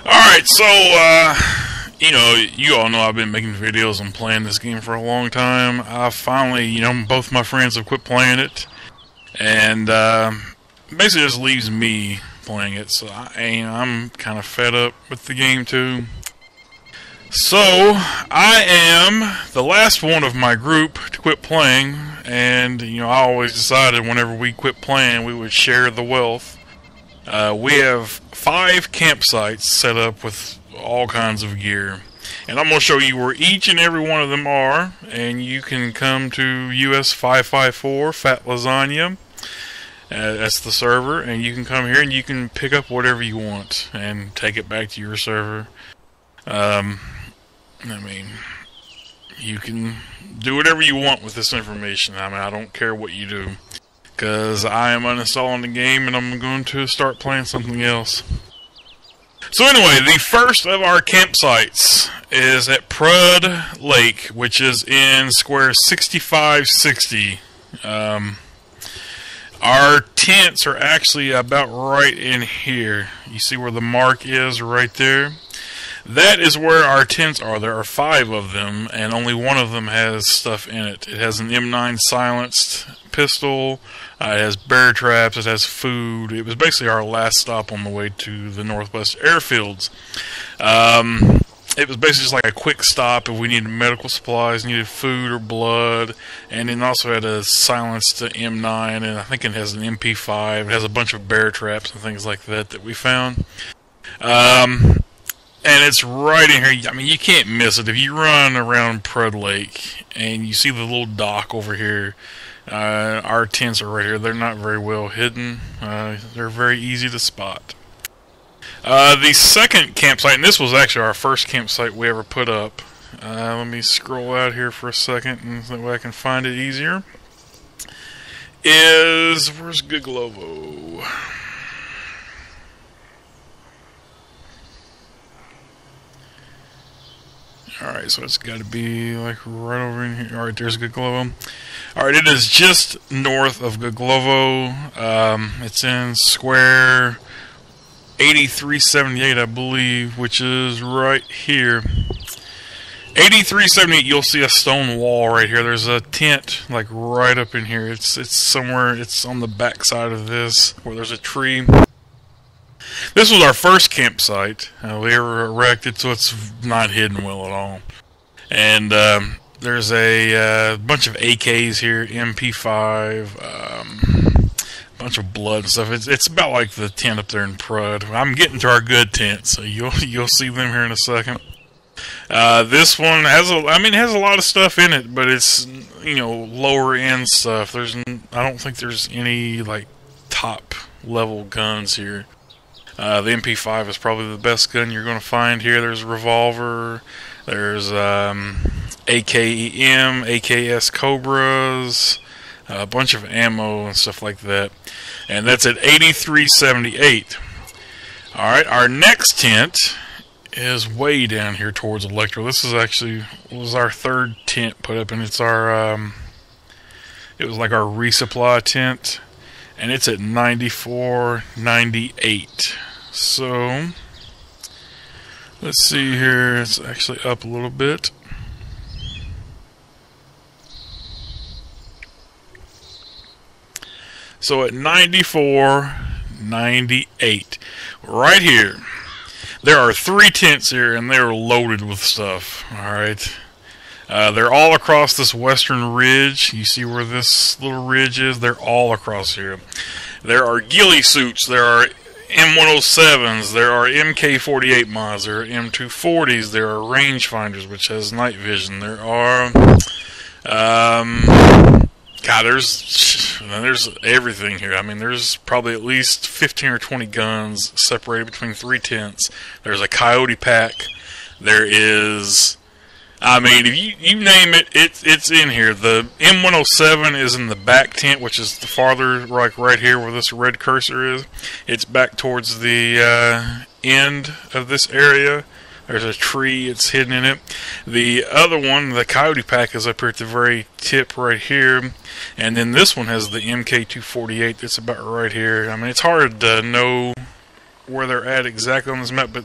Alright, so, you all know I've been making videos and playing this game for a long time. I finally, both my friends have quit playing it. And, basically just leaves me playing it. So, I'm kind of fed up with the game, too. So, I am the last one of my group to quit playing. And, I always decided whenever we quit playing, we would share the wealth. We have 5 campsites set up with all kinds of gear. And I'm going to show you where each and every one of them are. And you can come to US 554 Fat Lasagna. That's the server. And you can come here and you can pick up whatever you want and take it back to your server. You can do whatever you want with this information. I don't care what you do. Because I am uninstalling the game and I'm going to start playing something else. So anyway, the first of our campsites is at Prud Lake, which is in square 6560. Our tents are actually about right in here. You see where the mark is right there? That is where our tents are. There are 5 of them, and only one of them has stuff in it. It has an M9 silenced pistol. It has bear traps. It has food. It was basically our last stop on the way to the Northwest Airfields. It was basically just like a quick stop if we needed medical supplies, needed food or blood, and it also had a silenced M9, and I think it has an MP5. It has a bunch of bear traps and things like that we found. And it's right in here. You can't miss it. If you run around Prud Lake and you see the little dock over here, our tents are right here. They're not very well hidden. They're very easy to spot. The second campsite, and this was actually our first campsite we ever put up. Let me scroll out here for a second, and that way I can find it easier. Where's Ghillie? Alright, so it's got to be like right over in here. Alright, there's Ghillie. Alright, it is just north of Ghillie. It's in square 8378, I believe, which is right here. 8378, you'll see a stone wall right here. There's a tent like right up in here. It's somewhere, it's on the back side of this where there's a tree. This was our first campsite. We were erected, so it's not hidden well at all. And there's a bunch of AKs here, MP5, bunch of blood and stuff. It's about like the tent up there in Prud. I'm getting to our good tent, so you'll see them here in a second. This one has it has a lot of stuff in it, but it's lower end stuff. I don't think there's any like top level guns here. The MP5 is probably the best gun you're going to find here. There's a revolver, there's AKEM, AKS Cobras, a bunch of ammo and stuff like that. And that's at 8378. Alright, our next tent is way down here towards Electro. This is was our third tent put up, and it's our it was like our resupply tent, and it's at 9498. So let's see here, it's actually up a little bit. So at 9498, right here, there are 3 tents here, and they're loaded with stuff. Alright, they're all across this western ridge. You see where this little ridge is? They're all across here. There are ghillie suits, there are M107s, there are MK48 mods, there are M240s, there are rangefinders, which has night vision. There are there's everything here. There's probably at least 15 or 20 guns separated between 3 tents. There's a coyote pack. There is, if you name it, it's in here. The M107 is in the back tent, which is the farther, like right here where this red cursor is. It's back towards the end of this area. There's a tree, it's hidden in it. The other one, the coyote pack, is up here at the very tip right here. And then this one has the MK248 that's about right here. It's hard to know where they're at exactly on this map, but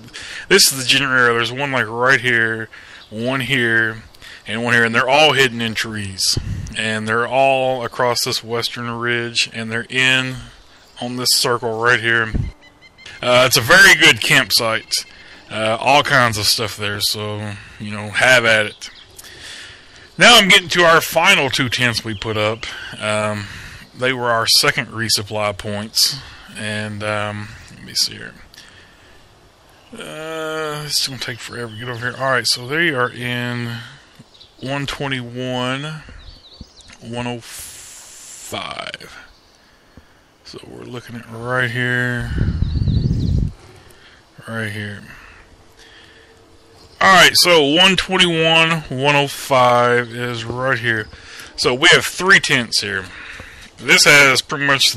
this is the general area. There's one like right here, one here, and one here, and they're all hidden in trees. And they're all across this western ridge, and they're in on this circle right here. It's a very good campsite. All kinds of stuff there, so, you know, have at it. Now I'm getting to our final 2 tents we put up. They were our second resupply points. And, let me see here. It's going to take forever to get over here. Alright, so they are in 121, 105. So we're looking at right here. Right here. Alright, so 121, 105 is right here. So we have 3 tents here. This has pretty much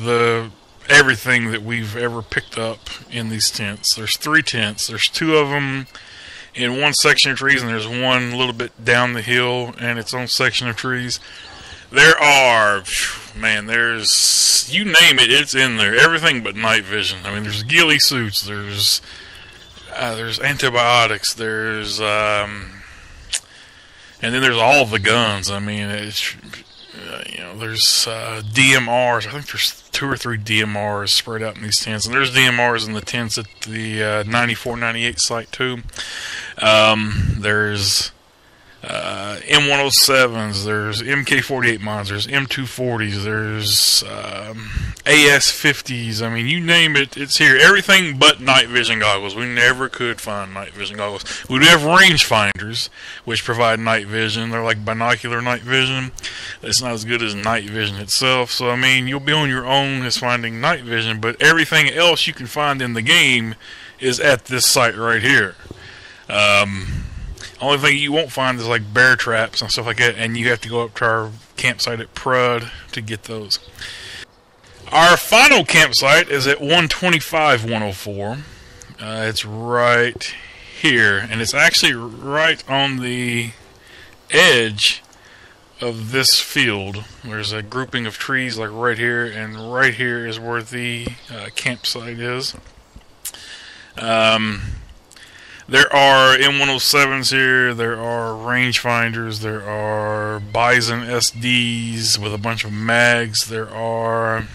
everything that we've ever picked up in these tents. There's 3 tents. There's 2 of them in one section of trees, and there's one a little bit down the hill in its own section of trees. There are, man, there's, you name it, it's in there. Everything but night vision. I mean, there's ghillie suits, there's antibiotics, there's, and then there's all the guns. I mean, it's, you know, there's DMRs. I think there's 2 or 3 DMRs spread out in these tents, and there's DMRs in the tents at the 94, 98 site too. There's M107s, there's MK48 mines, there's M240s, there's AS50s. I mean, you name it, it's here. Everything but night vision goggles. We never could find night vision goggles. We do have rangefinders, which provide night vision. They're like binocular night vision. It's not as good as night vision itself. So, I mean, you'll be on your own as finding night vision, but everything else you can find in the game is at this site right here. Only thing you won't find is like bear traps and stuff like that, and you have to go up to our campsite at Prud to get those. Our final campsite is at 125, 104. It's right here, and it's actually right on the edge of this field. There's a grouping of trees like right here, and right here is where the campsite is. There are M107s here, there are rangefinders, there are Bizon SDs with a bunch of mags, there are,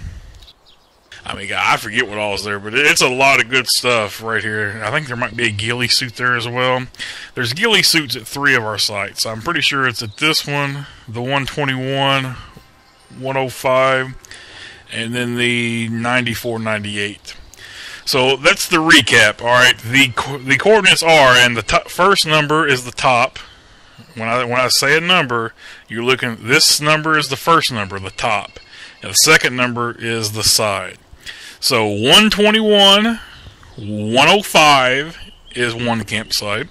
I mean, I forget what all is there, but it's a lot of good stuff right here. I think there might be a ghillie suit there as well. There's ghillie suits at 3 of our sites. I'm pretty sure it's at this one, the 121, 105, and then the 94, 98. So that's the recap. All right, the coordinates are, and the first number is the top. When I say a number, you're looking. This number is the first number, the top, and the second number is the side. So 121, 105 is one campsite.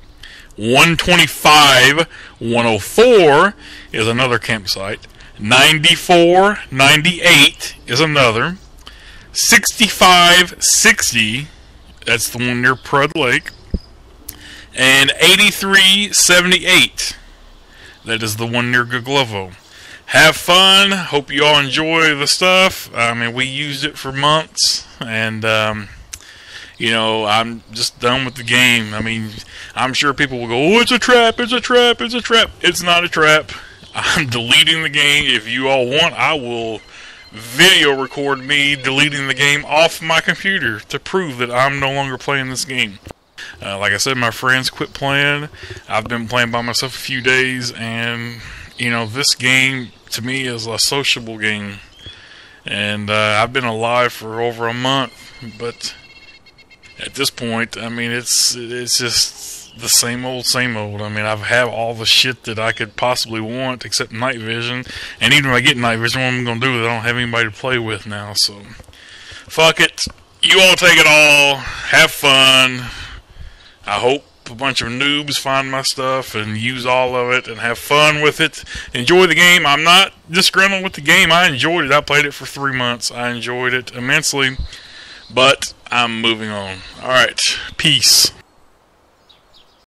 125, 104 is another campsite. 94, 98 is another. 65, 60, that's the one near Prud Lake, and 83, 78, that is the one near Ghillie. Have fun. Hope you all enjoy the stuff. I mean, we used it for months, and you know, I'm just done with the game. I mean, I'm sure people will go, "Oh, it's a trap! It's a trap! It's a trap!" It's not a trap. I'm deleting the game. If you all want, I will video record me deleting the game off my computer to prove that I'm no longer playing this game. Like I said, my friends quit playing. I've been playing by myself a few days, and you know, this game to me is a sociable game. And I've been alive for over a month, but at this point, I mean, it's just the same old, same old. I mean, I've had all the shit that I could possibly want except night vision, and even if I get night vision, what am I going to do with it? I don't have anybody to play with now, so fuck it. You all take it all. Have fun. I hope a bunch of noobs find my stuff and use all of it and have fun with it. Enjoy the game. I'm not disgruntled with the game. I enjoyed it. I played it for 3 months. I enjoyed it immensely, but I'm moving on. Alright, peace.